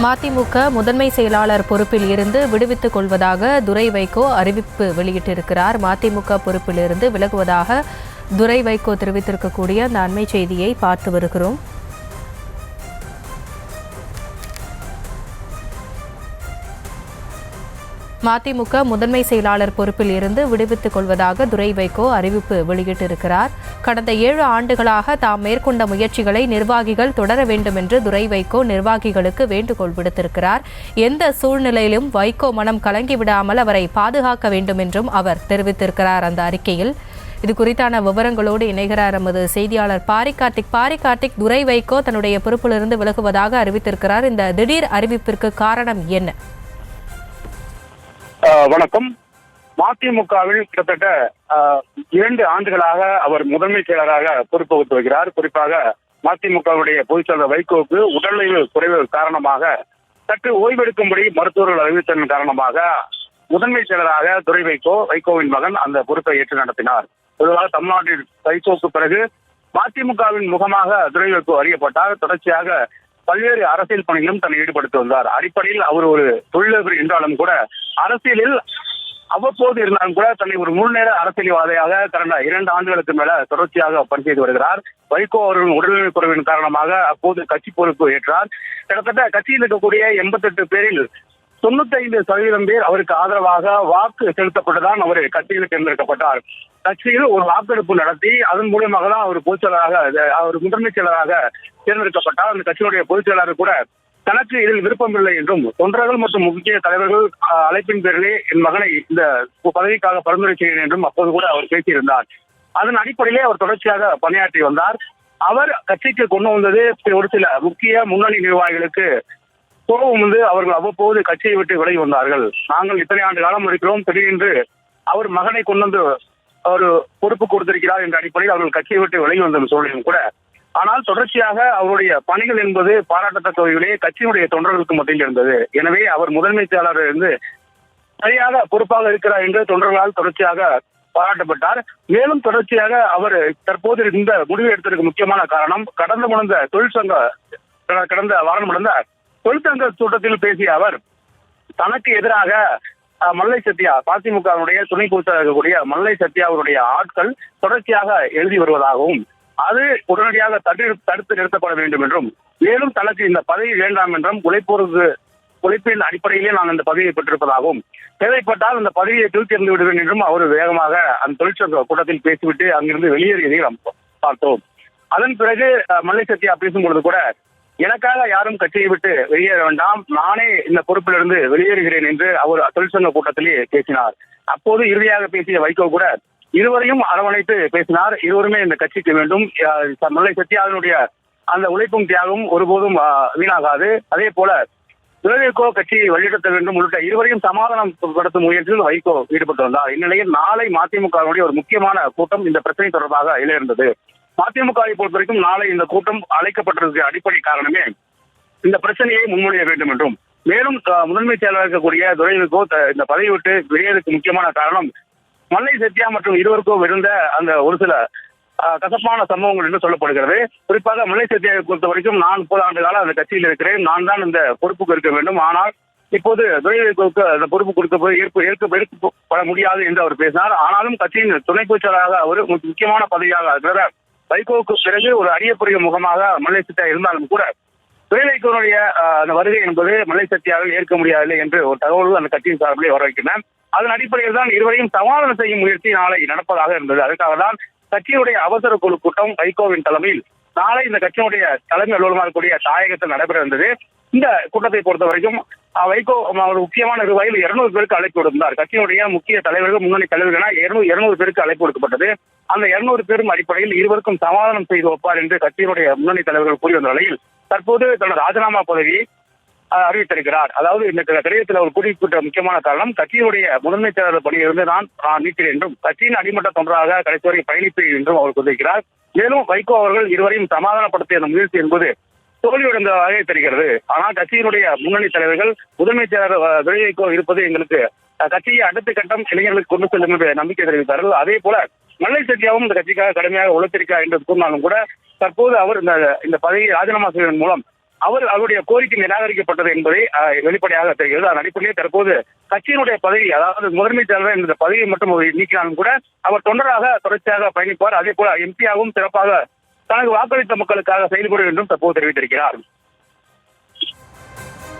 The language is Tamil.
மதிமுக முதன்மை செயலாளர் பொறுப்பில் இருந்து விடுவித்துக் கொள்வதாக துரை வைகோ அறிவிப்பு வெளியிட்டிருக்கிறார். மதிமுக பொறுப்பில் இருந்து விலகுவதாக துரை வைகோ தெரிவித்திருக்கக்கூடிய அந்த அண்மை செய்தியை பார்த்து வருகிறோம். மதிமுக முதன்மை செயலாளர் பொறுப்பில் இருந்து விடுவித்துக் கொள்வதாக துரை வைகோ அறிவிப்பு வெளியிட்டிருக்கிறார். கடந்த 7 ஆண்டுகளாக தாம் மேற்கொண்ட முயற்சிகளை நிர்வாகிகள் தொடர வேண்டும் என்று துரை வைகோ நிர்வாகிகளுக்கு வேண்டுகோள் விடுத்திருக்கிறார். எந்த சூழ்நிலையிலும் வைகோ மனம் கலங்கிவிடாமல் அவரை பாதுகாக்க வேண்டும் என்றும் அவர் தெரிவித்திருக்கிறார் அந்த அறிக்கையில். இது குறித்தான விவரங்களோடு இணைகிறார் நமது செய்தியாளர் பாரிகார்த்திக். துரை வைகோ தன்னுடைய பொறுப்பிலிருந்து விலகுவதாக அறிவித்திருக்கிறார். இந்த திடீர் அறிவிப்பிற்கு காரணம் என்ன? வணக்கம். மதிமுகவில் கிட்டத்தட்ட 2 ஆண்டுகளாக அவர் முதன்மை செயலராக பொறுப்பு வகித்து வருகிறார். குறிப்பாக மதிமுகவுடைய பொதுச் செயலர் வைகோவுக்கு உடல்நல குறைவு காரணமாக சற்று ஓய்வெடுக்கும்படி மருத்துவர்கள் அறிவித்ததன் காரணமாக முதன்மை செயலராக துரை வைகோவின் மகன் அந்த பொறுப்பை ஏற்று நடத்தினார். பொதுவாக தமிழ்நாட்டில் வைகோவுக்கு பிறகு மதிமுகவின் முகமாக துரை வைகோ அறியப்பட்டார். தொடர்ச்சியாக பல்வேறு அரசியல் பணிகளும் தன்னை ஈடுபடுத்தி வந்தார். அடிப்படையில் அவர் ஒரு தொழிலதிபர் என்றாலும் கூட அரசியலில் அவ்வப்போது இருந்தாலும் கூட தன்னை ஒரு முழுநேர அரசியல்வாதியாக கடந்த 2 ஆண்டுகளுக்கு மேல தொடர்ச்சியாக பணி செய்து வருகிறார். வைகோ அவர்களின் உடல்நல குறைவின் காரணமாக அப்போது கட்சி பொறுப்பு ஏற்றார். கிட்டத்தட்ட கட்சியில் இருக்கக்கூடிய 88 பேரில் 95% பேர் அவருக்கு ஆதரவாக வாக்கு செலுத்தப்பட்டுதான் அவர் கட்சியில் தேர்ந்தெடுக்கப்பட்டார். கட்சியில் ஒரு வாக்கெடுப்பு நடத்தி அதன் மூலியமாக தான் அவர் பொதுச் செயலராக அவர் முதன்மை செயலராக தேர்ந்தெடுக்கப்பட்டார். அந்த கட்சியினுடைய பொதுச் செயலாளர் கூட தனக்கு இதில் விருப்பமில்லை என்றும் தொண்டர்கள் மற்றும் முக்கிய தலைவர்கள் அழைப்பின் பேரிலே என் மகனை இந்த பதவிக்காக பரிந்துரை செய்கிறேன் என்றும் அப்போது கூட அவர் பேசியிருந்தார். அதன் அடிப்படையிலே அவர் தொடர்ச்சியாக பணியாற்றி வந்தார். அவர் கட்சிக்கு கொண்டு வந்தது ஒரு சில முக்கிய முன்னணி நிர்வாகிகளுக்கு கோபம் வந்து அவர்கள் அவ்வப்போது கட்சியை விட்டு விலகி வந்தார்கள். நாங்கள் இத்தனை ஆண்டு காலம் இருக்கிறோம், திடீரென்று அவர் மகனை கொண்டு வந்து ஒரு பொறுப்பு கொடுத்திருக்கிறார் என்ற அடிப்படையில் அவர்கள் கட்சியை விட்டு விலகி வந்த சூழலும் கூட. ஆனால் தொடர்ச்சியாக அவருடைய பணிகள் என்பது பாராட்டத்தக்க வகையிலே கட்சியினுடைய தொண்டர்களுக்கு மத்தியில் இருந்தது. எனவே அவர் முதன்மை செயலாளர் இருந்து சரியாக பொறுப்பாக இருக்கிறார் என்று தொண்டர்களால் தொடர்ச்சியாக பாராட்டப்பட்டார். மேலும் தொடர்ச்சியாக அவர் தற்போது இந்த முடிவு எடுத்ததற்கு முக்கியமான காரணம் கடந்த வாரம் நடந்த தொழிற்சங்க கூட்டத்தில் பேசிய அவர் தனக்கு எதிராக மல்லை சத்யா மதிமுகவுடைய துணை பொதுச்செயலாளர் இருக்கக்கூடிய மல்லை சத்யா அவருடைய ஆட்கள் தொடர்ச்சியாக எழுதி வருவதாகவும் அது உடனடியாக தடுத்து நிறுத்தப்பட வேண்டும் என்றும் மேலும் தனக்கு இந்த பதவி வேண்டாம் என்றும் உழைப்பின் அடிப்படையிலே நான் இந்த பதவியை பெற்றிருப்பதாகவும் தேவைப்பட்டால் இந்த பதவியை தூக்கி எறிந்து விடுவேன் என்றும் அவர் வேகமாக அந்த தொழிற்சங்க கூட்டத்தில் பேசிவிட்டு அங்கிருந்து வெளியேறியதை நாம் பார்த்தோம். அதன் பிறகு மல்லை சத்யா பேசும்பொழுது கூட எனக்காக யாரும் கட்சியை விட்டு வெளியேற வேண்டாம், நானே இந்த பொறுப்பிலிருந்து வெளியேறுகிறேன் என்று அவர் தொழிற்சங்க கூட்டத்திலே பேசினார். அப்போது இறுதியாக பேசிய வைகோ கூட இருவரையும் அரவணைத்து பேசினார். இருவருமே இந்த கட்சிக்கு வேண்டும், மல்லை சத்யாவினுடைய அந்த உழைப்பும் தியாகமும் ஒருபோதும் வீணாகாது. அதே போல துரை வைகோ கட்சியை வழிநடத்த வேண்டும் உள்ளிட்ட இருவரையும் சமாதானப்படுத்தும் முயற்சியில் வைகோ ஈடுபட்டு வந்தார். இந்நிலையில் நாளை மதிமுகவுடைய ஒரு முக்கியமான கூட்டம் இந்த பிரச்சனை தொடர்பாக இருந்தது. மதிமுகவை பொறுத்த வரைக்கும் நாளை இந்த கூட்டம் அழைக்கப்பட்டிருக்க அடிப்படை காரணமே இந்த பிரச்சனையை முன்மொழிய வேண்டும் என்றும் மேலும் முதன்மை செயலாளர் இருக்கக்கூடிய துரை வைகோ இந்த பதவி விட்டு வெளியேறதுக்கு முக்கியமான காரணம் மல்லை சத்யா மற்றும் இருவருக்கும் இருந்த அந்த ஒரு சில கசப்பான சம்பவங்கள் என்று சொல்லப்படுகிறது. குறிப்பாக மல்லை சத்யாவை பொறுத்த வரைக்கும் நான் 30 ஆண்டு காலம் அந்த கட்சியில் இருக்கிறேன், நான் தான் இந்த பொறுப்புக்கு இருக்க வேண்டும், ஆனால் இப்போது துரை வைகோவுக்கு அந்த பொறுப்பு கொடுக்க ஏற்கப்பட முடியாது என்று அவர் பேசினார். ஆனாலும் கட்சியின் துணை பொதுச் செயலாளராக அவர் முக்கியமான பதவியாக வைகோவுக்கு பிறகு ஒரு அறியப்பெரிய முகமாக மல்லை சத்யா இருந்தாலும் கூட துரை வைகோனுடைய அந்த வருகை என்பது மல்லை சத்யாவில் ஏற்க முடியாதில்லை என்று ஒரு தகவல்கள் அந்த கட்சியின் சார்பிலே வரவைக்கின்றன. அதன் அடிப்படையில் தான் இருவரையும் சமாதானம் செய்யும் முயற்சி நாளை நடப்பதாக இருந்தது. அதுக்காக தான் கட்சியுடைய அவசர குழு கூட்டம் வைகோவின் தலைமையில் நாளை இந்த கட்சியினுடைய தலைமை அலுவலகமாக இருக்கக்கூடிய தாயகத்தில் நடைபெற இருந்தது. இந்த கூட்டத்தை பொறுத்த வரைக்கும் வைகோ ஒரு முக்கியமான ரூபாயில் 200 பேருக்கு அழைப்பு கொடுத்தார். கட்சியினுடைய முக்கிய தலைவர்கள் முன்னணி தலைவர்கள் 200 பேருக்கு அழைப்பு கொடுக்கப்பட்டது. அந்த 200 பேரும் அடிப்படையில் இருவருக்கும் சமாதானம் செய்து வைப்பார் என்று கட்சியினுடைய முன்னணி தலைவர்கள் கூறி வந்த நிலையில் தற்போது தனது ராஜினாமா பதவியை அறிவித்திருக்கிறார். அதாவது இந்த கடிதத்தில் அவர் குறிப்பிட்ட முக்கியமான காரணம் கட்சியினுடைய முதன்மை செயலாளர் பணியிலிருந்து நான் நீக்கிறேன் என்றும் கட்சியின் அடிமட்ட தொண்டராக கடைசி வரை பயணிப்பேன் என்றும் அவர் குறிப்பிட்டார். மேலும் வைகோ அவர்கள் இருவரையும் சமாதானப்படுத்திய அந்த முயற்சி என்பது தோல்வியடைந்த வகையை தெரிகிறது. ஆனால் கட்சியினுடைய முன்னணி தலைவர்கள் முதன்மை செயலாளர் துரை வைகோ இருப்பது எங்களுக்கு கட்சியை அடுத்த கட்டம் இளைஞர்களுக்கு கொண்டு செல்லும் என்று நம்பிக்கை தெரிவித்தார்கள். அதே போல மல்லை சத்யாவும் இந்த கட்சிக்காக கடுமையாக உழைத்திருக்கிறார் என்று கூறினாலும் கூட தற்போது அவர் இந்த பதவியை ராஜினாமா செய்வதன் மூலம் அவருடைய கோரிக்கை நிராகரிக்கப்பட்டது என்பதை வெளிப்படையாக தெரிகிறது. அதன் அடிப்படையில் தற்போது கட்சியினுடைய பதவி, அதாவது முதன்மை தலைவர் என்ற பதவியை மட்டும் நீக்கினாலும் கூட அவர் தொண்டராக தொடர்ச்சியாக பயணிப்பார். அதே போல எம்பியாகவும் சிறப்பாக தனக்கு வாக்களித்த மக்களுக்காக செயல்படும் என்றும் தற்போது தெரிவித்திருக்கிறார்.